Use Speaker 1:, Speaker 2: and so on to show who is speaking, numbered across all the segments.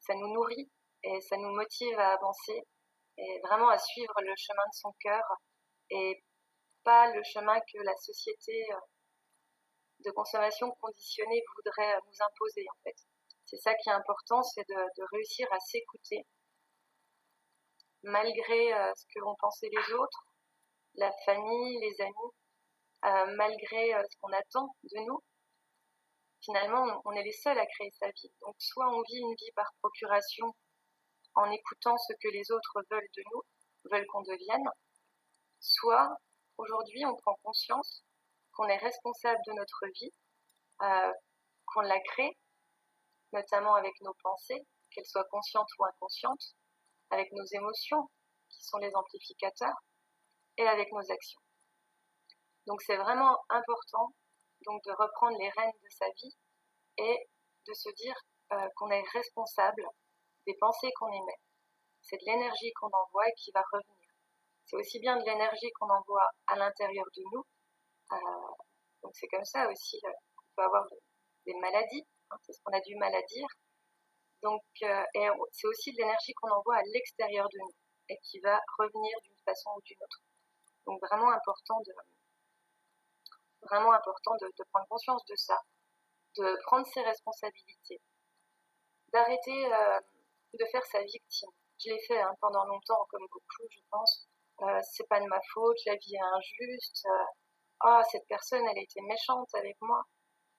Speaker 1: ça nous nourrit et ça nous motive à avancer et vraiment à suivre le chemin de son cœur et pas le chemin que la société de consommation conditionnée voudrait nous imposer en fait. C'est ça qui est important, c'est de réussir à s'écouter malgré ce que vont penser les autres, la famille, les amis, malgré ce qu'on attend de nous. Finalement, on est les seuls à créer sa vie. Donc soit on vit une vie par procuration en écoutant ce que les autres veulent de nous, veulent qu'on devienne, soit aujourd'hui on prend conscience qu'on est responsable de notre vie, qu'on la crée, notamment avec nos pensées, qu'elles soient conscientes ou inconscientes, avec nos émotions, qui sont les amplificateurs, et avec nos actions. Donc c'est vraiment important donc, de reprendre les rênes de sa vie et de se dire qu'on est responsable des pensées qu'on émet. C'est de l'énergie qu'on envoie et qui va revenir. C'est aussi bien de l'énergie qu'on envoie à l'intérieur de nous. Donc c'est comme ça aussi qu'on peut avoir des maladies, c'est ce qu'on a du mal à dire. Donc et c'est aussi de l'énergie qu'on envoie à l'extérieur de nous et qui va revenir d'une façon ou d'une autre. Donc vraiment important de prendre conscience de ça, de prendre ses responsabilités, d'arrêter de faire sa victime. Je l'ai fait pendant longtemps, comme beaucoup, je pense. C'est pas de ma faute, la vie est injuste. Cette personne, elle a été méchante avec moi.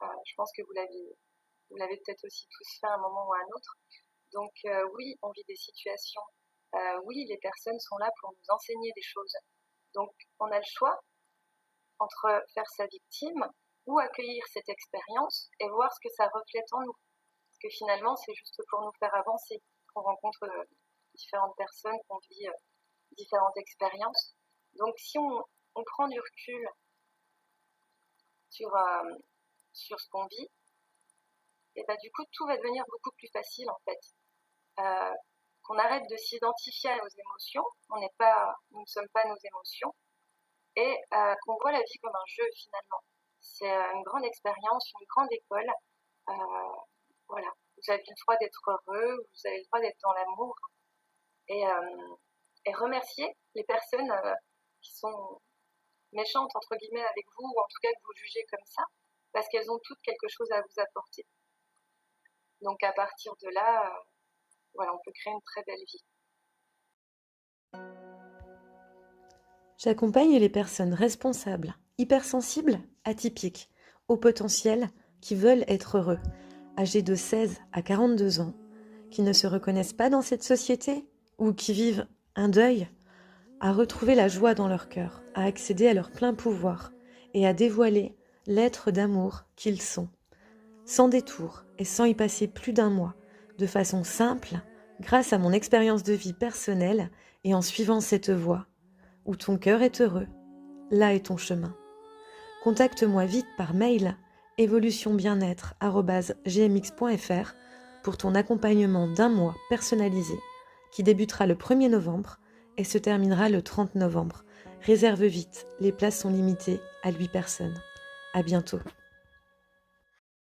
Speaker 1: Je pense que vous l'avez peut-être aussi tous fait à un moment ou à un autre. Donc oui, on vit des situations. Oui, les personnes sont là pour nous enseigner des choses. Donc on a le choix entre faire sa victime ou accueillir cette expérience et voir ce que ça reflète en nous. Parce que finalement, c'est juste pour nous faire avancer qu'on rencontre différentes personnes, qu'on vit différentes expériences. Donc si on prend du recul sur ce qu'on vit, et ben du coup tout va devenir beaucoup plus facile en fait. Qu'on arrête de s'identifier à nos émotions, nous ne sommes pas nos émotions, et qu'on voit la vie comme un jeu finalement. C'est une grande expérience, une grande école. Voilà, vous avez le droit d'être heureux, vous avez le droit d'être dans l'amour, et remercier les personnes qui sont méchantes entre guillemets avec vous, ou en tout cas que vous jugez comme ça, parce qu'elles ont toutes quelque chose à vous apporter. Donc à partir de là, voilà, on peut créer une très belle vie.
Speaker 2: J'accompagne les personnes responsables, hypersensibles, atypiques, au potentiel, qui veulent être heureux, âgés de 16 à 42 ans, qui ne se reconnaissent pas dans cette société ou qui vivent un deuil, à retrouver la joie dans leur cœur, à accéder à leur plein pouvoir et à dévoiler l'être d'amour qu'ils sont, sans détour et sans y passer plus d'1 mois, de façon simple, grâce à mon expérience de vie personnelle et en suivant cette voie. Où ton cœur est heureux, là est ton chemin. Contacte-moi vite par mail evolutionbienêtre@gmx.fr pour ton accompagnement d'1 mois personnalisé qui débutera le 1er novembre et se terminera le 30 novembre. Réserve vite, les places sont limitées à 8 personnes. À bientôt.